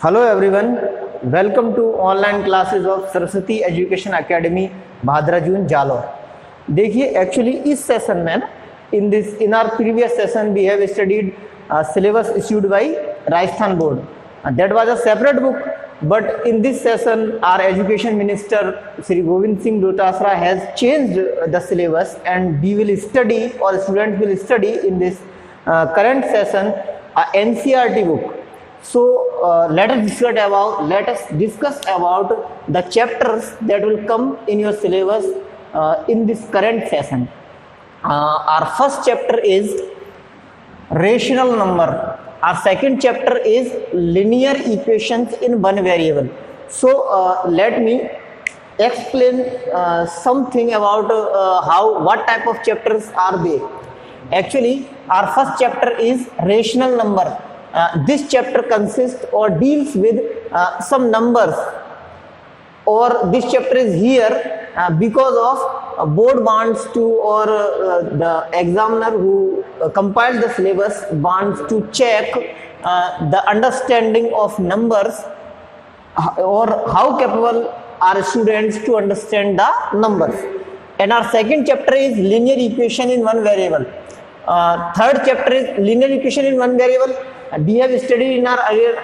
Hello everyone, welcome to online classes of Saraswati education academy Bhadra जून जालोर। देखिए actually इस session में in our previous session we have studied syllabus issued by Rajasthan board, that was a separate book, but in this session our education minister Shri Govind Singh Dotasra has changed the syllabus and we will study, or students will study in this current session a NCERT book. So let us discuss about the chapters that will come in your syllabus in this current session. Our first chapter is rational number. Our second chapter is linear equations in one variable. So let me explain something about what type of chapters are they. Actually, our first chapter is rational number. This chapter consists or deals with some numbers, or this chapter is here because of board wants to, or the examiner who compiled the syllabus wants to check the understanding of numbers, or how capable are students to understand the numbers. And our second chapter is linear equation in one variable. Third chapter is linear equation in one variable. We have studied in our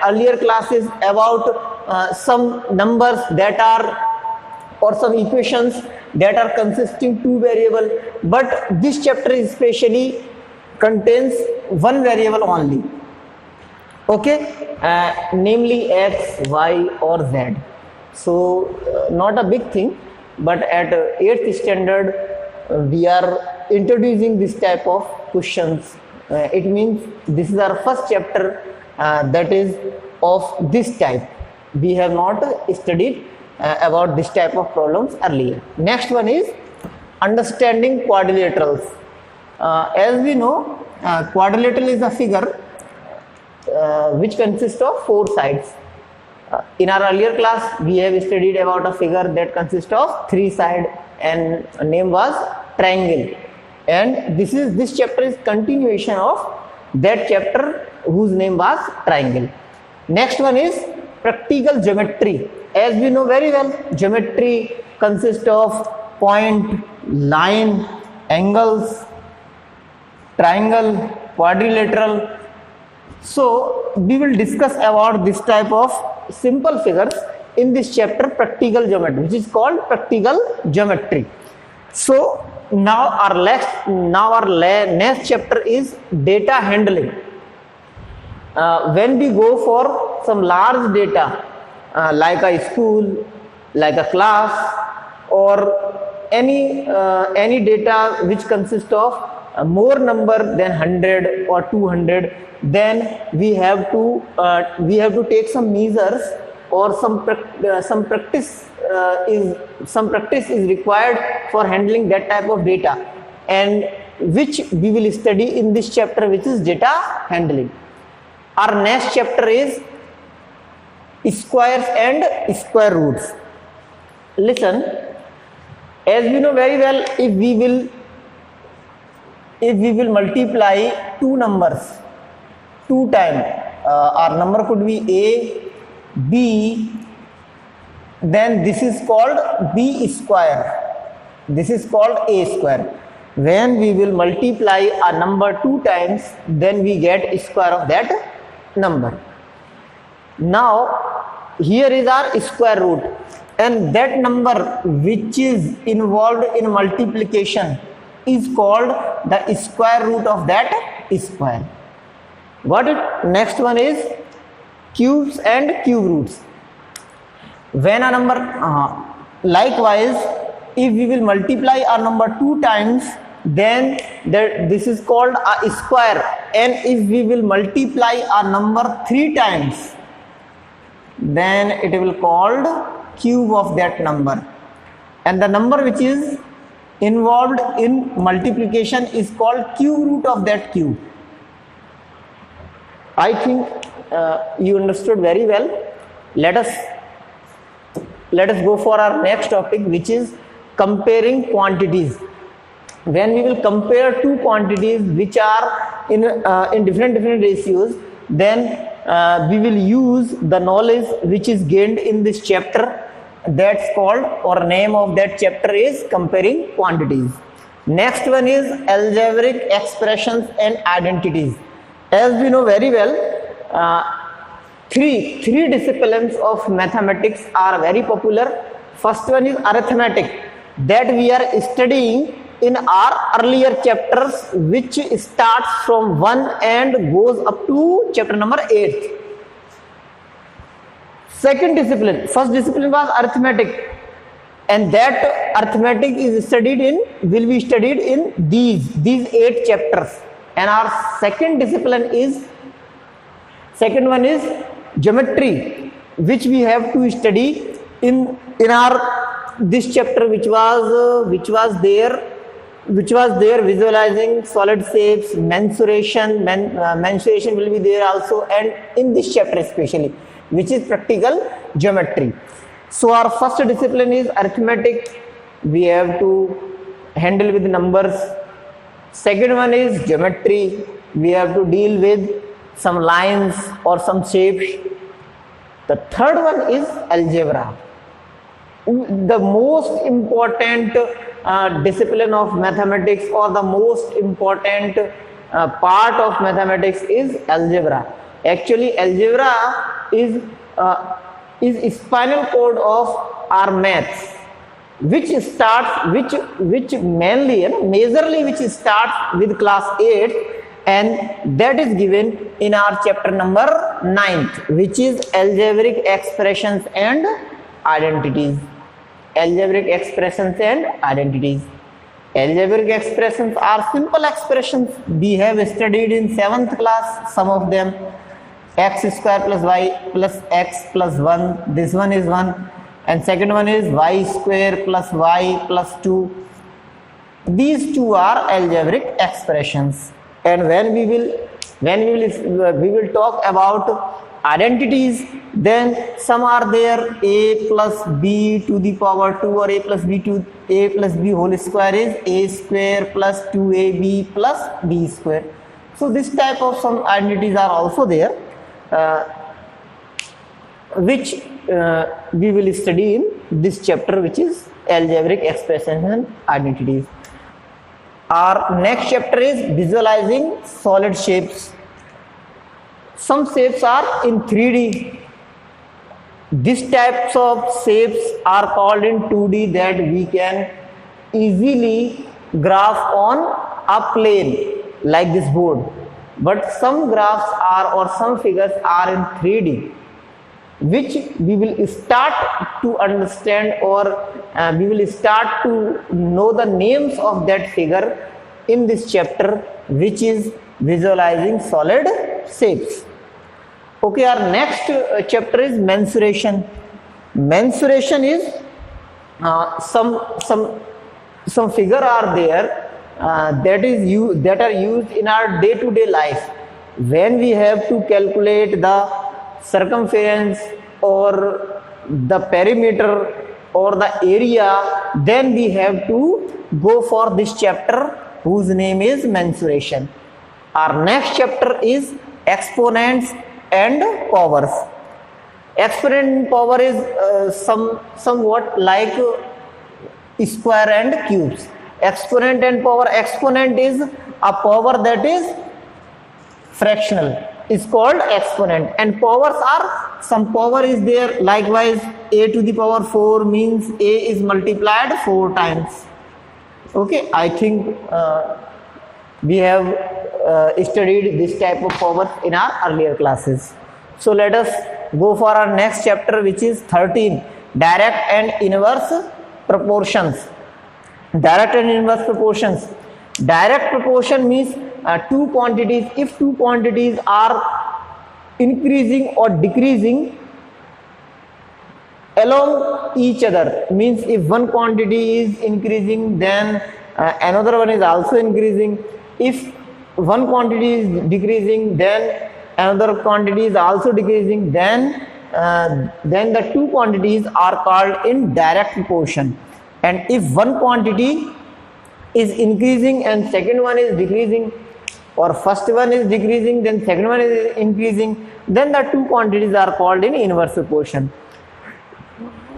earlier classes about some numbers that are, or some equations that are consisting two variable, but this chapter especially contains one variable only, okay, namely x, y or z. So not a big thing, but at 8th standard we are introducing this type of questions. It means this is our first chapter that is of this type. We have not studied about this type of problems earlier. Next one is understanding quadrilaterals. As we know, quadrilateral is a figure which consists of four sides. In our earlier class, we have studied about a figure that consists of three sides, and name was triangle. And this chapter is continuation of that chapter whose name was triangle. Next one is practical geometry. As we know very well, geometry consists of point, line, angles, triangle, quadrilateral. So we will discuss about this type of simple figures in this chapter, practical geometry, which is called practical geometry. So now our next chapter is data handling. When we go for some large data like a school, like a class, or any data which consists of more number than 100 or 200, then we have to take some measures, or some practice is required for handling that type of data, and which we will study in this chapter, which is data handling. Our next chapter is squares and square roots. Listen, as we know very well, if we will multiply two numbers two times, our number could be a, b, then this is called b square, this is called a square. When we will multiply a number two times, then we get square of that number. Now here is our square root, and that number which is involved in multiplication is called the square root of that square. Got it? Next one is cubes and cube roots. When a number, likewise, if we will multiply a number two times, then this is called a square, and if we will multiply a number three times, then it will called cube of that number, and the number which is involved in multiplication is called cube root of that cube. I think you understood very well. Let us go for our next topic, which is comparing quantities. When we will compare two quantities which are in different ratios, then we will use the knowledge which is gained in this chapter. That's called, or name of that chapter is comparing quantities. Next one is algebraic expressions and identities. As we know very well, three disciplines of mathematics are very popular. First one is arithmetic, that we are studying in our earlier chapters, which starts from 1 and goes up to chapter number 8. Second discipline, first discipline was arithmetic, and that arithmetic is will be studied in these 8 chapters. And our second one is geometry, which we have to study in our this chapter, which was there visualizing solid shapes, mensuration. Mensuration will be there also, and in this chapter especially, which is practical geometry. So our first discipline is arithmetic. We have to handle with numbers. Second one is geometry. We have to deal with some lines or some shapes. The third one is algebra. The most important discipline of mathematics, or the most important part of mathematics, is algebra. Actually, algebra is spinal cord of our maths, which majorly starts with class 8, and that is given in our chapter number 9th, which is algebraic expressions and identities. Algebraic expressions and identities. Algebraic expressions are simple expressions. We have studied in 7th class some of them. X square plus y plus x plus 1. This one is 1. And second one is y square plus y plus 2. These two are algebraic expressions. And when we will talk about identities, then some are there. A plus b to the power 2, or a plus b whole square is a square plus 2ab plus b square. So this type of some identities are also there, which we will study in this chapter, which is algebraic expressions and identities. Our next chapter is visualizing solid shapes. Some shapes are in 3D. These types of shapes are called in 2D, that we can easily graph on a plane like this board. But some graphs are, or some figures are in 3D, which we will start to understand, or we will start to know the names of that figure in this chapter, which is visualizing solid shapes. Okay, our next chapter is mensuration. Mensuration is some figure are there that are used in our day-to-day life. When we have to calculate the circumference or the perimeter or the area, then we have to go for this chapter, whose name is mensuration. Our next chapter is exponents and powers. Exponent and power is somewhat like square and cubes. Exponent and power. Exponent is a power that is fractional, is called exponent, and powers are, some power is there. Likewise, a to the power 4 means a is multiplied 4 times. Okay, I think we have studied this type of powers in our earlier classes. So let us go for our next chapter, which is 13, direct and inverse proportions. Direct and inverse proportions. Direct proportion means two quantities. If two quantities are increasing or decreasing along each other, means if one quantity is increasing, then another one is also increasing. If one quantity is decreasing, then another quantity is also decreasing, then the two quantities are called in direct proportion. And if one quantity is increasing and second one is decreasing, or first one is decreasing, then second one is increasing, then the two quantities are called in inverse proportion.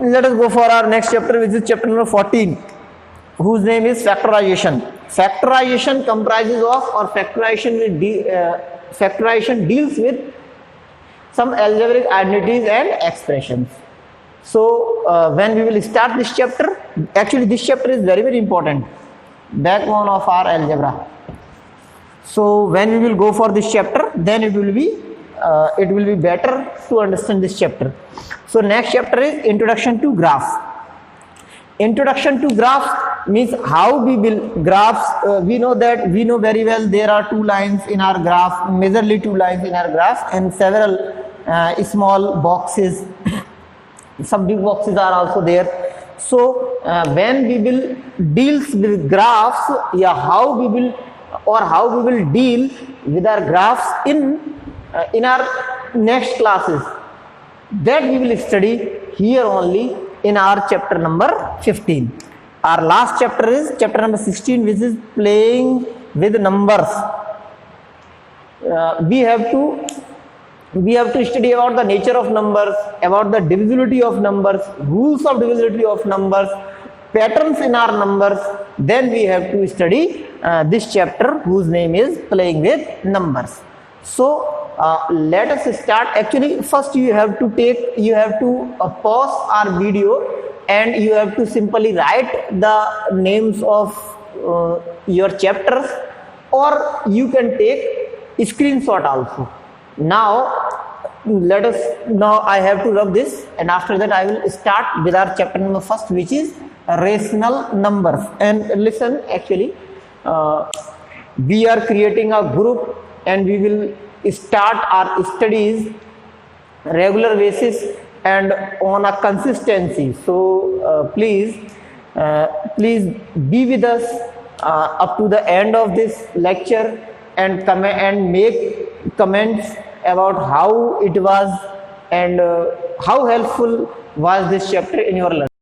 Let us go for our next chapter, which is chapter number 14, whose name is factorization. Factorization comprises of, or factorization deals with some algebraic identities and expressions. So when we will start this chapter, actually this chapter is very, very important, backbone of our algebra. So when we will go for this chapter, then it will be better to understand this chapter. So next chapter is introduction to graphs. Introduction to graphs means how we build graphs. We know very well there are two lines in our graph, majorly two lines in our graph, and several small boxes. Some big boxes are also there. So when we will deals with graphs, how we will deal with our graphs in our next classes, that we will study here only in our chapter number 15. Our last chapter is chapter number 16, which is playing with numbers. We have to study about the nature of numbers, about the divisibility of numbers, rules of divisibility of numbers, patterns in our numbers. Then we have to study this chapter, whose name is playing with numbers. So let us start. Actually, first you have to pause our video, and you have to simply write the names of your chapters, or you can take a screenshot also. Now I have to rub this, and after that I will start with our chapter number first, which is rational numbers. And listen, actually we are creating a group, and we will start our studies regular basis and on a consistency. So please be with us up to the end of this lecture, and make comments about how it was and how helpful was this chapter in your learning.